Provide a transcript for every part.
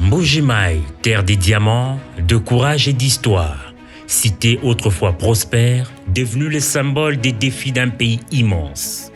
Mbuji-Mayi, terre des diamants, de courage et d'histoire, cité autrefois prospère, devenue le symbole des défis d'un pays immense.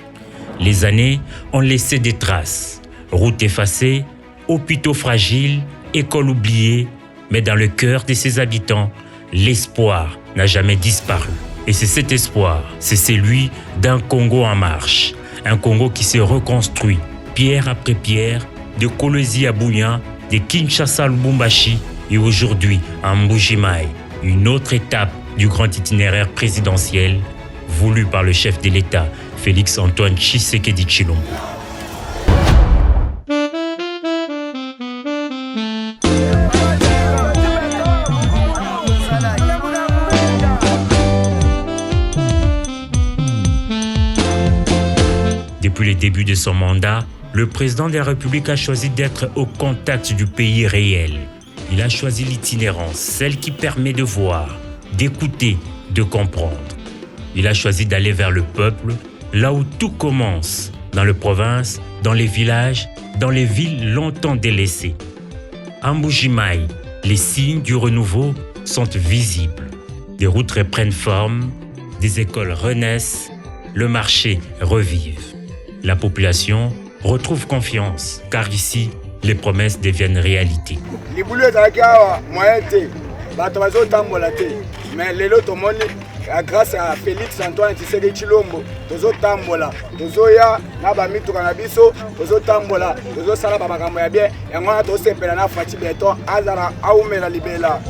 Les années ont laissé des traces, routes effacées, hôpitaux fragiles, écoles oubliées, mais dans le cœur de ses habitants, l'espoir n'a jamais disparu. Et c'est cet espoir, c'est celui d'un Congo en marche, un Congo qui se reconstruit, pierre après pierre, de Kolwezi à Bunia, de Kinshasa à Lubumbashi et aujourd'hui à Mbuji-Mayi, une autre étape du grand itinéraire présidentiel voulu par le chef de l'État, Félix-Antoine Tshisekedi Tshilombo. Depuis le début de son mandat, le président de la République a choisi d'être au contact du pays réel. Il a choisi l'itinérance, celle qui permet de voir, d'écouter, de comprendre. Il a choisi d'aller vers le peuple, là où tout commence, dans les provinces, dans les villages, dans les villes longtemps délaissées. À Mbuji-Mayi, les signes du renouveau sont visibles. Des routes reprennent forme, des écoles renaissent, le marché revive. La population retrouve confiance, car ici, les promesses deviennent réalité. Mais lelo tomoni grâce à Félix-Antoine Tshisekedi Tshilombo tozotambola tozoya na bamituka na biso tozotambola tozosala bamakambo ya bien yango wana tosepela na Fachi Beton azala aumela libela.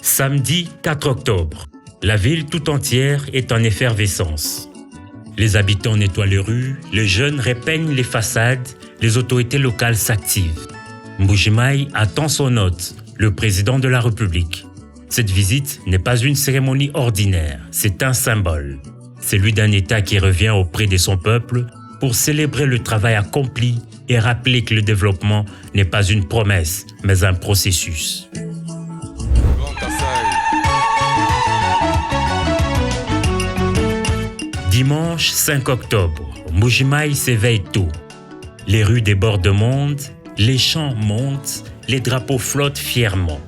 Samedi 4 octobre, la ville tout entière est en effervescence. Les habitants nettoient les rues, les jeunes repeignent les façades, les autorités locales s'activent. Mbuji-Mayi attend son hôte, le président de la République. Cette visite n'est pas une cérémonie ordinaire, c'est un symbole. Celui d'un État qui revient auprès de son peuple pour célébrer le travail accompli et rappeler que le développement n'est pas une promesse, mais un processus. Dimanche 5 octobre, Mbuji-Mayi s'éveille tôt. Les rues débordent de monde, les chants montent, les drapeaux flottent fièrement.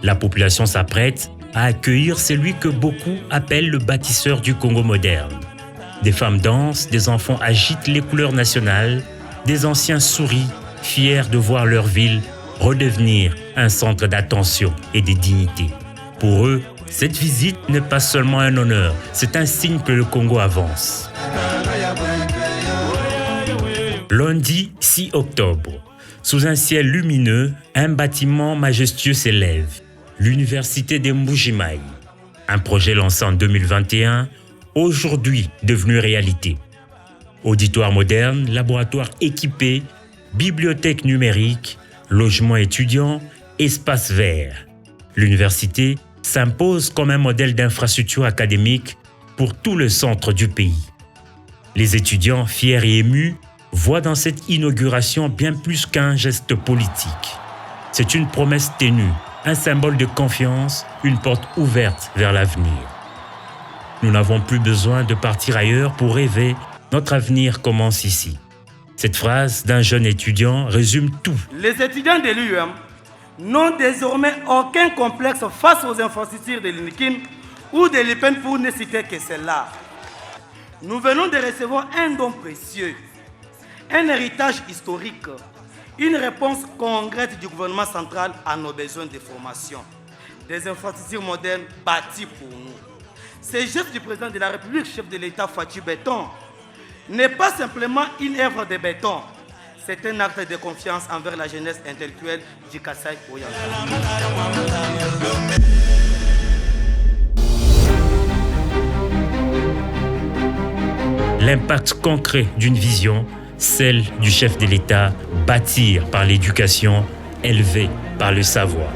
La population s'apprête à accueillir celui que beaucoup appellent le bâtisseur du Congo moderne. Des femmes dansent, des enfants agitent les couleurs nationales, des anciens sourient, fiers de voir leur ville redevenir un centre d'attention et de dignité. Pour eux, cette visite n'est pas seulement un honneur, c'est un signe que le Congo avance. Lundi 6 octobre, sous un ciel lumineux, un bâtiment majestueux s'élève, l'université de Mbuji-Mayi. Un projet lancé en 2021, aujourd'hui devenu réalité. Auditoire moderne, laboratoire équipé, bibliothèque numérique, logement étudiant, espace vert. L'université s'impose comme un modèle d'infrastructure académique pour tout le centre du pays. Les étudiants, fiers et émus, voient dans cette inauguration bien plus qu'un geste politique. C'est une promesse ténue, un symbole de confiance, une porte ouverte vers l'avenir. Nous n'avons plus besoin de partir ailleurs pour rêver, notre avenir commence ici. Cette phrase d'un jeune étudiant résume tout. Les étudiants de l'UM n'ont désormais aucun complexe face aux infrastructures de l'INIKIN ou de l'IPEN pour ne citer que celle-là. Nous venons de recevoir un don précieux, un héritage historique, une réponse concrète du gouvernement central à nos besoins de formation, des infrastructures modernes bâties pour nous. Ce geste du président de la République, chef de l'État Fachi Beton, n'est pas simplement une œuvre de béton, c'est un acte de confiance envers la jeunesse intellectuelle du Kasaï oriental. L'impact concret d'une vision, celle du chef de l'État, bâtir par l'éducation, élever par le savoir.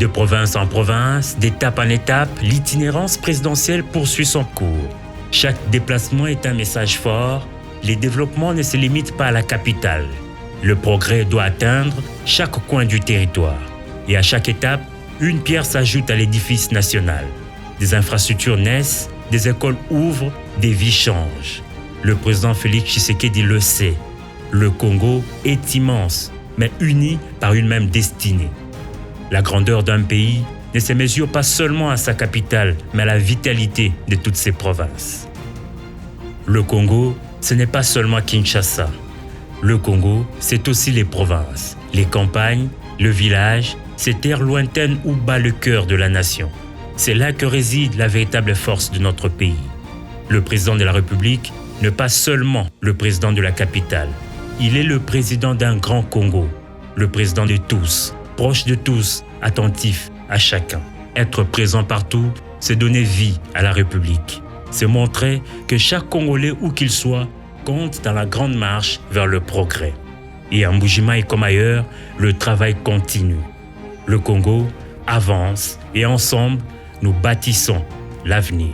De province en province, d'étape en étape, l'itinérance présidentielle poursuit son cours. Chaque déplacement est un message fort. Les développements ne se limitent pas à la capitale. Le progrès doit atteindre chaque coin du territoire. Et à chaque étape, une pierre s'ajoute à l'édifice national. Des infrastructures naissent, des écoles ouvrent, des vies changent. Le président Félix Tshisekedi le sait. Le Congo est immense, mais uni par une même destinée. La grandeur d'un pays ne se mesure pas seulement à sa capitale, mais à la vitalité de toutes ses provinces. Le Congo, ce n'est pas seulement Kinshasa. Le Congo, c'est aussi les provinces, les campagnes, le village, ces terres lointaines où bat le cœur de la nation. C'est là que réside la véritable force de notre pays. Le président de la République n'est pas seulement le président de la capitale. Il est le président d'un grand Congo, le président de tous, proche de tous, attentif à chacun. Être présent partout, c'est donner vie à la République. C'est montrer que chaque Congolais, où qu'il soit, compte dans la grande marche vers le progrès. Et à Mbuji-Mayi comme ailleurs, le travail continue. Le Congo avance et ensemble, nous bâtissons l'avenir.